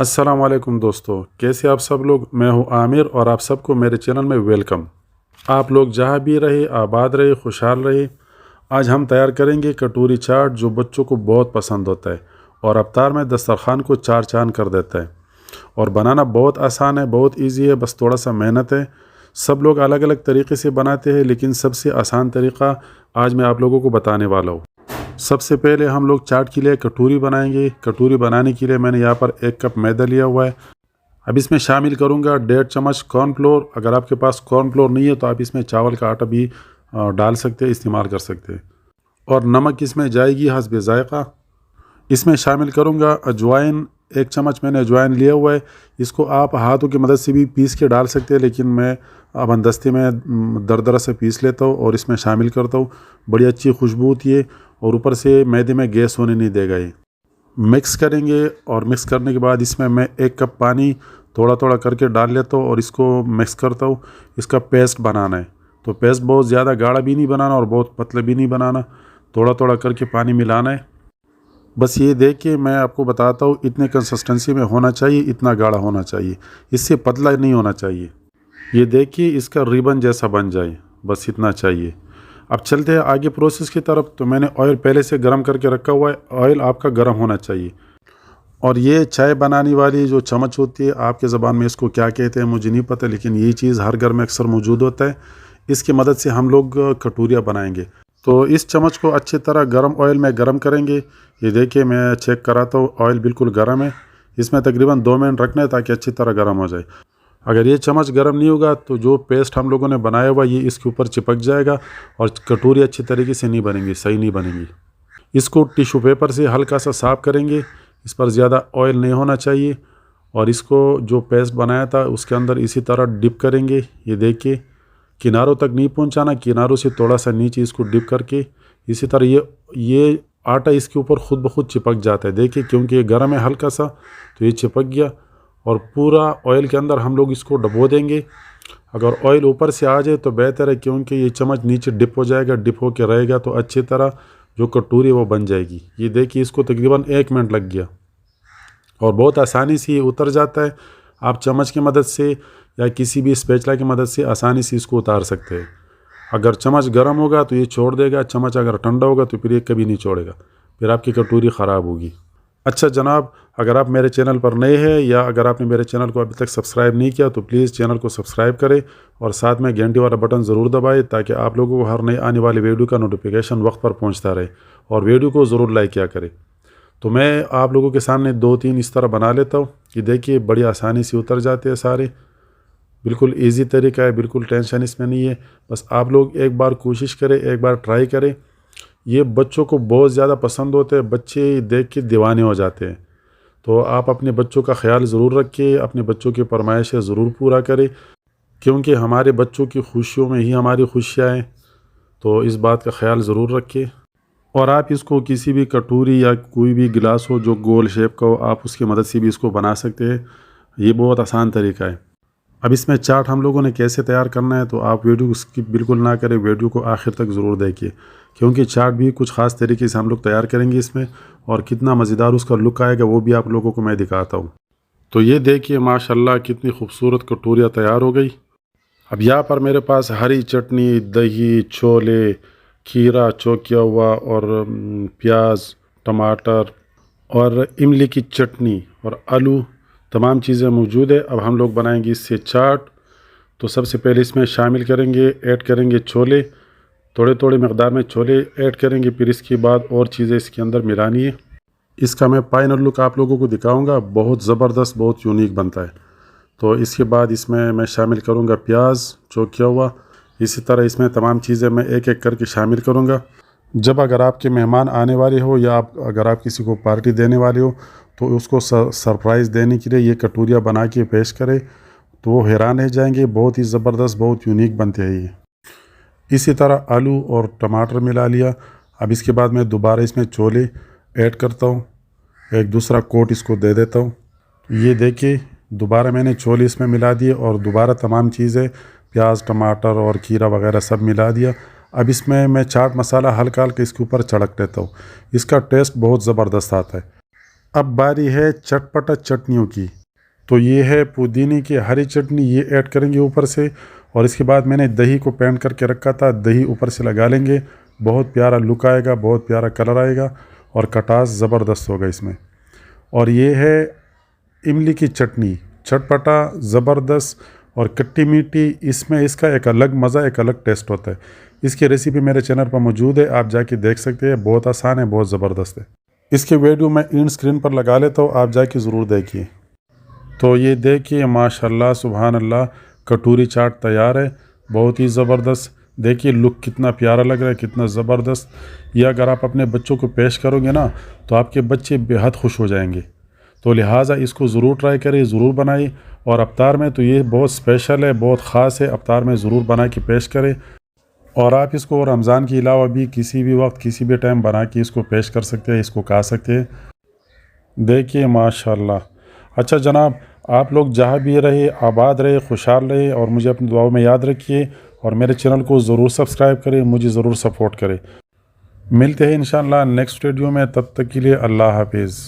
अस्सलाम वालेकुम दोस्तों, कैसे आप सब लोग। मैं हूं आमिर और आप सबको मेरे चैनल में वेलकम। आप लोग जहां भी रहे आबाद रहे, खुशहाल रहे। आज हम तैयार करेंगे कटोरी चाट जो बच्चों को बहुत पसंद होता है और अफ्तार में दस्तरखान को चार चांद कर देता है। और बनाना बहुत आसान है, बहुत इजी है, बस थोड़ा सा मेहनत है। सब लोग अलग अलग तरीके से बनाते हैं, लेकिन सबसे आसान तरीका आज मैं आप लोगों को बताने वाला हूँ। सबसे पहले हम लोग चाट के लिए कटोरी बनाएंगे। कटोरी बनाने के लिए मैंने यहाँ पर 1 कप मैदा लिया हुआ है। अब इसमें शामिल करूँगा 1.5 चम्मच कॉर्नफ्लोर। अगर आपके पास कॉर्नफ्लोर नहीं है तो आप इसमें चावल का आटा भी डाल सकते हैं, इस्तेमाल कर सकते हैं। और नमक इसमें जाएगी हस्बे ज़ायक़ा। इसमें शामिल करूँगा अजवाइन। 1 चम्मच मैंने अजवाइन लिया हुआ है। इसको आप हाथों की मदद से भी पीस के डाल सकते हैं, लेकिन मैं अब दस्ते में दरदरा से पीस लेता हूँ और इसमें शामिल करता हूँ। बड़ी अच्छी खुशबू होती है और ऊपर से मैदे में गैस होने नहीं देगा ये। मिक्स करेंगे और मिक्स करने के बाद इसमें मैं 1 कप पानी थोड़ा थोड़ा करके डाल लेता हूँ और इसको मिक्स करता हूँ। इसका पेस्ट बनाना है, तो पेस्ट बहुत ज़्यादा गाढ़ा भी नहीं बनाना और बहुत पतला भी नहीं बनाना, थोड़ा थोड़ा करके पानी मिलाना है। बस ये देख के मैं आपको बताता हूँ, इतने कंसिस्टेंसी में होना चाहिए, इतना गाढ़ा होना चाहिए, इससे पतला नहीं होना चाहिए। ये देखिए इसका रिबन जैसा बन जाए, बस इतना चाहिए। अब चलते हैं आगे प्रोसेस की तरफ। तो मैंने ऑयल पहले से गर्म करके रखा हुआ है। ऑयल आपका गर्म होना चाहिए। और ये चाय बनाने वाली जो चम्मच होती है, आपके ज़बान में इसको क्या कहते हैं मुझे नहीं पता, लेकिन ये चीज़ हर घर में अक्सर मौजूद होता है। इसकी मदद से हम लोग कटोरियाँ बनाएंगे। तो इस चम्मच को अच्छी तरह गर्म ऑयल में गर्म करेंगे। ये देखिए मैं चेक कराता हूँ, ऑयल बिल्कुल गर्म है। इसमें तकरीबन 2 मिनट रखना है ताकि अच्छी तरह गर्म हो जाए। अगर ये चम्मच गर्म नहीं होगा तो जो पेस्ट हम लोगों ने बनाया हुआ ये इसके ऊपर चिपक जाएगा और कटोरी अच्छी तरीके से नहीं बनेंगी, सही नहीं बनेंगी। इसको टिश्यू पेपर से हल्का सा साफ़ करेंगे। इस पर ज़्यादा ऑयल नहीं होना चाहिए। और इसको जो पेस्ट बनाया था उसके अंदर इसी तरह डिप करेंगे। ये देखिए किनारों तक नहीं पहुंचाना, किनारों से थोड़ा सा नीचे इसको डिप करके इसी तरह ये आटा इसके ऊपर खुद ब खुद चिपक जाता है। देखिए क्योंकि ये गर्म है हल्का सा, तो ये चिपक गया और पूरा ऑयल के अंदर हम लोग इसको डबो देंगे। अगर ऑयल ऊपर से आ जाए तो बेहतर है, क्योंकि ये चम्मच नीचे डिप हो जाएगा। डिप हो के रहेगा तो अच्छी तरह जो कटोरी वो बन जाएगी। ये देखिए इसको तकरीबन 1 मिनट लग गया और बहुत आसानी से ये उतर जाता है। आप चम्मच की मदद से या किसी भी स्पैचुला की मदद से आसानी से इसको उतार सकते हैं। अगर चम्मच गर्म होगा तो ये छोड़ देगा, चम्मच अगर ठंडा होगा तो फिर ये कभी नहीं छोड़ेगा, फिर आपकी कटोरी ख़राब होगी। अच्छा जनाब, अगर आप मेरे चैनल पर नए हैं या अगर आपने मेरे चैनल को अभी तक सब्सक्राइब नहीं किया तो प्लीज़ चैनल को सब्सक्राइब करें और साथ में घंटी वाला बटन ज़रूर दबाएं ताकि आप लोगों को हर नई आने वाली वीडियो का नोटिफिकेशन वक्त पर पहुंचता रहे। और वीडियो को ज़रूर लाइक किया करें। तो मैं आप लोगों के सामने 2-3 इस तरह बना लेता हूँ कि देखिए बड़ी आसानी से उतर जाते हैं सारे। बिल्कुल ईजी तरीका है, बिल्कुल टेंशन इसमें नहीं है। बस आप लोग एक बार कोशिश करें, एक बार ट्राई करें। ये बच्चों को बहुत ज़्यादा पसंद होते हैं, बच्चे देख के दीवाने हो जाते हैं। तो आप अपने बच्चों का ख्याल ज़रूर रखिए, अपने बच्चों की फरमाइशें ज़रूर पूरा करें, क्योंकि हमारे बच्चों की खुशियों में ही हमारी खुशियाँ हैं। तो इस बात का ख्याल ज़रूर रखिए। और आप इसको किसी भी कटोरी या कोई भी गिलास हो जो गोल शेप का हो, आप उसकी मदद से भी इसको बना सकते हैं। ये बहुत आसान तरीका है। अब इसमें चाट हम लोगों ने कैसे तैयार करना है तो आप वीडियो स्किप बिल्कुल ना करें, वीडियो को आखिर तक ज़रूर देखिए, क्योंकि चाट भी कुछ ख़ास तरीके से हम लोग तैयार करेंगे इसमें। और कितना मज़ेदार उसका लुक आएगा वो भी आप लोगों को मैं दिखाता हूँ। तो ये देखिए माशाल्लाह कितनी खूबसूरत कटोरियाँ तैयार हो गई। अब यहाँ पर मेरे पास हरी चटनी, दही, छोले, खीरा चॉप किया हुआ और प्याज, टमाटर और इमली की चटनी और आलू, तमाम चीज़ें मौजूद है। अब हम लोग बनाएंगे इससे चाट। तो सबसे पहले इसमें शामिल करेंगे, ऐड करेंगे छोले, थोड़े थोड़े मकदार में छोले ऐड करेंगे। फिर इसके बाद और चीज़ें इसके अंदर मिलानी है। इसका मैं फाइनल लुक आप लोगों को दिखाऊंगा, बहुत ज़बरदस्त, बहुत यूनिक बनता है। तो इसके बाद इसमें मैं शामिल करूंगा प्याज चॉप किया हुआ। इसी तरह इसमें तमाम चीज़ें मैं एक एक करके शामिल करूंगा। जब अगर आपके मेहमान आने वाले हो या अगर आप किसी को पार्टी देने वाले हो तो उसको सरप्राइज़ देने के लिए ये कटोरियाँ बना के पेश करें तो वो हैरान रह जाएंगे। बहुत ही ज़बरदस्त, बहुत यूनिक बनते हैं ये। इसी तरह आलू और टमाटर मिला लिया। अब इसके बाद मैं दोबारा इसमें छोले ऐड करता हूँ, एक दूसरा कोट इसको दे देता हूँ। ये देखिए दोबारा मैंने छोले इसमें मिला दिए और दोबारा तमाम चीज़ें प्याज, टमाटर और खीरा वगैरह सब मिला दिया। अब इसमें मैं चाट मसाला हल्का हल्का इसके ऊपर चढ़क देता हूँ। इसका टेस्ट बहुत ज़बरदस्त आता है। अब बारी है चटपटा चटनियों की। तो ये है पुदीने की हरी चटनी, ये ऐड करेंगे ऊपर से। और इसके बाद मैंने दही को पैन करके रखा था, दही ऊपर से लगा लेंगे। बहुत प्यारा लुक आएगा, बहुत प्यारा कलर आएगा और खटास ज़बरदस्त होगा इसमें। और ये है इमली की चटनी, चटपटा ज़बरदस्त और खट्टी मीठी। इसमें इसका एक अलग मज़ा, एक अलग टेस्ट होता है। इसकी रेसिपी मेरे चैनल पर मौजूद है, आप जाके देख सकते हैं। बहुत आसान है, बहुत ज़बरदस्त है। इसके वीडियो मैं इन स्क्रीन पर लगा लेता हूँ, आप जाके ज़रूर देखिए। तो ये देखिए माशाल्लाह सुभान अल्लाह, कटोरी चाट तैयार है। बहुत ही ज़बरदस्त। देखिए लुक कितना प्यारा लग रहा है, कितना ज़बरदस्त। ये अगर आप अपने बच्चों को पेश करोगे ना, तो आपके बच्चे बेहद खुश हो जाएंगे। तो लिहाजा इसको ज़रूर ट्राई करें, ज़रूर बनाइए। और अफ्तार में तो ये बहुत स्पेशल है, बहुत ख़ास है। अफ्तार में ज़रूर बना के पेश करें। और आप इसको रमज़ान के अलावा भी किसी भी वक्त, किसी भी टाइम बना के इसको पेश कर सकते हैं, इसको खा सकते हैं। देखिए माशाल्लाह। अच्छा जनाब, आप लोग जहाँ भी रहे आबाद रहे, खुशहाल रहे और मुझे अपनी दुआओं में याद रखिए। और मेरे चैनल को ज़रूर सब्सक्राइब करें, मुझे ज़रूर सपोर्ट करें। मिलते हैं इंशाअल्लाह नेक्स्ट वीडियो में, तब तक के लिए अल्लाह हाफिज़।